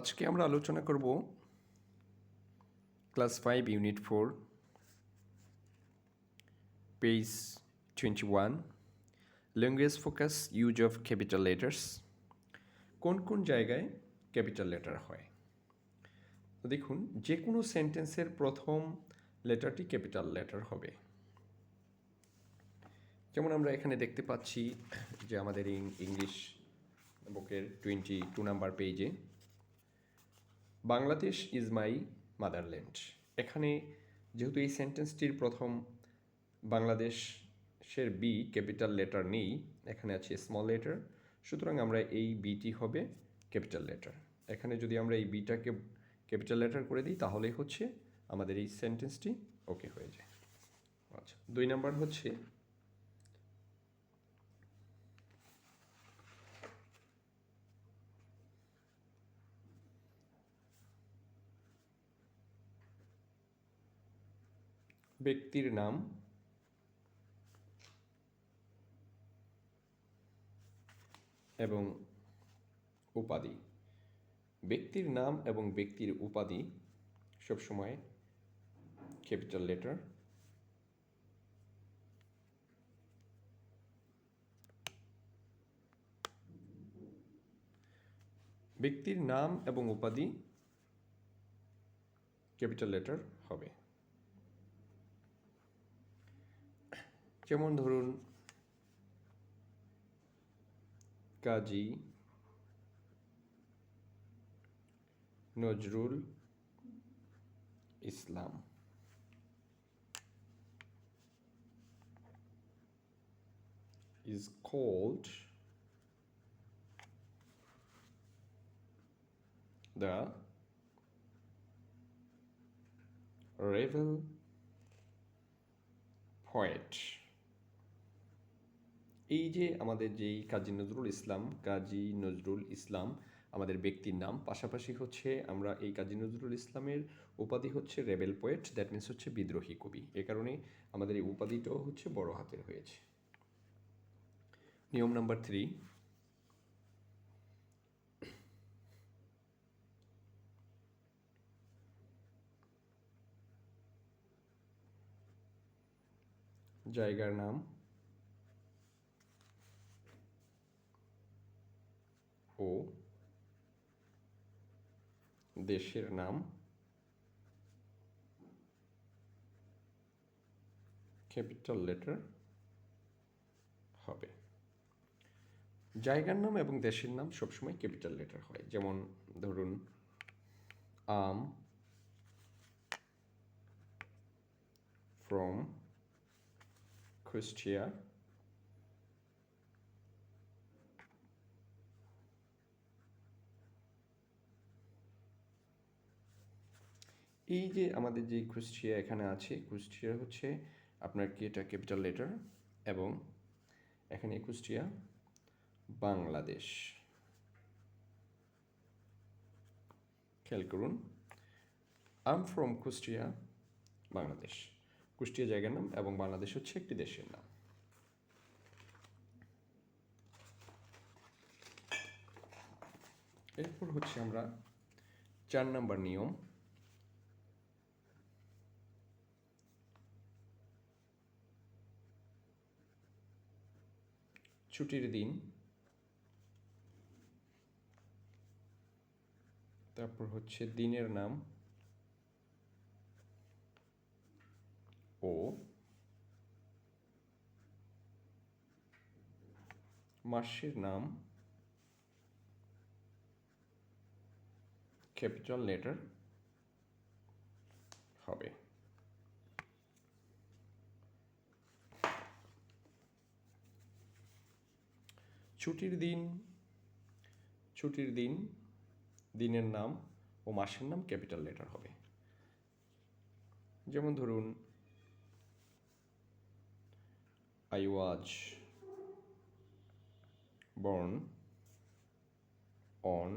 আজকে আমরা আলোচনা করব class 5 unit 4 page 21 language focus use of capital letters. কোন কোন জায়গায় ক্যাপিটাল লেটার হয়? তো দেখুন, যে কোনো সেন্টেন্সের প্রথম লেটারটি ক্যাপিটাল লেটার হবে। যেমন আমরা এখানে দেখতে পাচ্ছি যে আমাদের ইংলিশ বুকের 22 নাম্বার পেজে বাংলাদেশ ইজ মাই মাদারল্যান্ড। এখানে যেহেতু এই সেন্টেন্সটির প্রথম বাংলাদেশের বি ক্যাপিটাল লেটার নেই, এখানে আছে স্মল লেটার, সুতরাং আমরা এই বিটি হবে ক্যাপিটাল লেটার। এখানে যদি আমরা এই বিটাকে ক্যাপিটাল লেটার করে দিই তাহলেই হচ্ছে আমাদের এই সেন্টেন্সটি ওকে হয়ে যায়। আচ্ছা, 2 নাম্বার হচ্ছে ব্যক্তির নাম এবং উপাধি। ব্যক্তির নাম এবং ব্যক্তির উপাধি সবসময় ক্যাপিটাল লেটার। ব্যক্তির নাম এবং উপাধি ক্যাপিটাল লেটার হবে। যেমন ধরুন, কাজী নজরুল ইসলাম। is called the rebel poet। এই যে আমাদের যেই কাজী নজরুল ইসলাম আমাদের ব্যক্তির নাম, পাশাপাশি হচ্ছে আমরা এই কাজী নজরুল ইসলামের উপাধি হচ্ছে রেবেল পোয়েট, দ্যাট মিনস হচ্ছে বিদ্রোহী কবি। এ কারণে আমাদের এই উপাধিটাও হচ্ছে বড় হাতের হয়েছে। নিয়ম নাম্বার 3, জায়গার নাম ও দেশের নাম ক্যাপিটাল লেটার হবে। জায়গার নাম এবং দেশের নাম সবসময় ক্যাপিটাল লেটার হয়। যেমন ধরুন, আম ফ্রম কুষ্টিয়া, এই যে আমাদের যে কুষ্টিয়া এখানে আছে, কুষ্টিয়া হচ্ছে আপনার কি এটা ক্যাপিটাল লেটার, এবং এখানে কুষ্টিয়া বাংলাদেশ। খেয়াল করুন, আম ফ্রম কুষ্টিয়া বাংলাদেশ, কুষ্টিয়া জায়গার নাম এবং বাংলাদেশ হচ্ছে একটি দেশের নাম। এরপর হচ্ছে আমরা 4 নাম্বার নিয়ম, ছুটির দিন, তারপর হচ্ছে দিনের নাম ও মাসের নাম ক্যাপিটাল লেটার হবে। ছুটির দিন, দিনের নাম ও মাসের নাম ক্যাপিটাল লেটার হবে। যেমন ধরুন, I was born on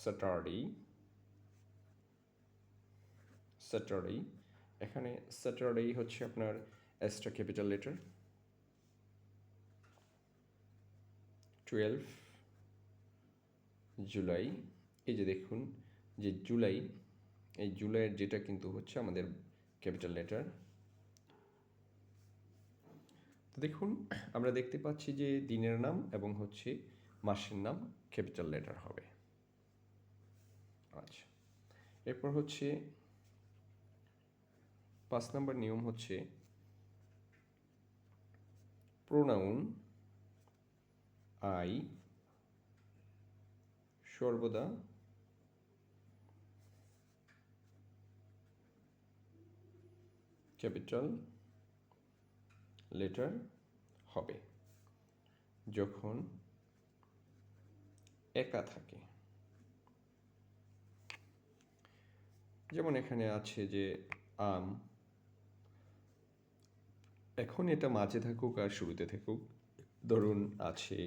Saturday। এখানে স্যাটারডে হচ্ছে আপনার এসটা ক্যাপিটাল লেটার। 12 জুলাই এই যে দেখুন যে জুলাই, এই জুলাইয়ের যেটা কিন্তু হচ্ছে আমাদের ক্যাপিটাল লেটার। তো দেখুন আমরা দেখতে পাচ্ছি যে দিনের নাম এবং হচ্ছে মাসের নাম ক্যাপিটাল লেটার হবে। আচ্ছা, এরপর হচ্ছে 5 নম্বর নিয়ম হচ্ছে প্রোনাউন আই সর্বদা ক্যাপিটাল লেটার হবে যখন একা থাকে। যেমন এখানে আছে যে আম, এখন এটা মাঝে থাকুক আর শুরুতে থাকুক। ধরুন আছে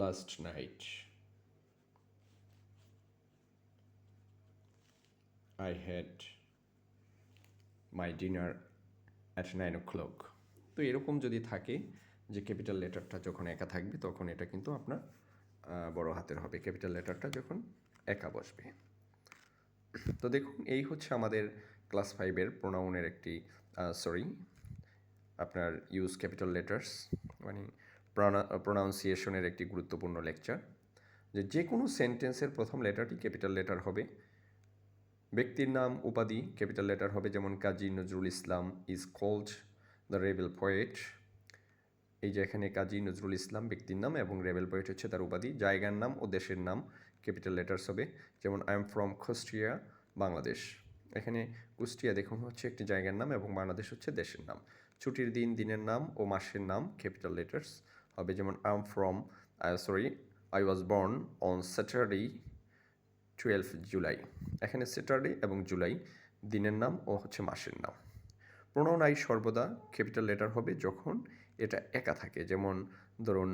last night, I had my dinner at 9 o'clock। তো এরকম যদি থাকে যে ক্যাপিটাল লেটারটা যখন একা থাকবে তখন এটা কিন্তু আপনার বড় হাতের হবে, ক্যাপিটাল লেটারটা যখন একা বসবে। তো দেখুন এই হচ্ছে আমাদের ক্লাস 5-এর প্রোনাউনের একটি আপনার ইউজ ক্যাপিটাল লেটার্স মানে প্রোনাউন্সিয়েশনের একটি গুরুত্বপূর্ণ লেকচার। যে কোনো সেন্টেন্সের প্রথম লেটারটি ক্যাপিটাল লেটার হবে। ব্যক্তির নাম উপাধি ক্যাপিটাল লেটার হবে, যেমন Kazi Nazrul Islam is called the rebel poet. এই যে এখানে কাজী নজরুল ইসলাম ব্যক্তির নাম এবং রেবেল পোয়েট হচ্ছে তার উপাধি। জায়গার নাম ও দেশের নাম ক্যাপিটাল লেটার্স হবে, যেমন I am from Kushtia Bangladesh. এখানে কুষ্টিয়া দেখুন হচ্ছে একটি জায়গার নাম এবং বাংলাদেশ হচ্ছে দেশের নাম। ছুটির দিন, দিনের নাম ও মাসের নাম ক্যাপিটাল লেটার্স হবে, যেমন I was born on Saturday 12 July. এখানে স্যাটারডে এবং জুলাই দিনের নাম ও হচ্ছে মাসের নাম। প্রোনাউন আই সর্বদা ক্যাপিটাল লেটার হবে যখন এটা একা থাকে, যেমন ধরুন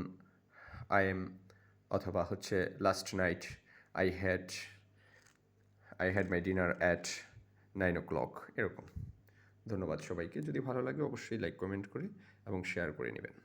আই এম, অথবা হচ্ছে last night I had my dinner at 9 o'clock, এরকম। ধন্যবাদ সবাইকে। যদি ভালো লাগে অবশ্যই লাইক কমেন্ট করে এবং শেয়ার করে নেবেন।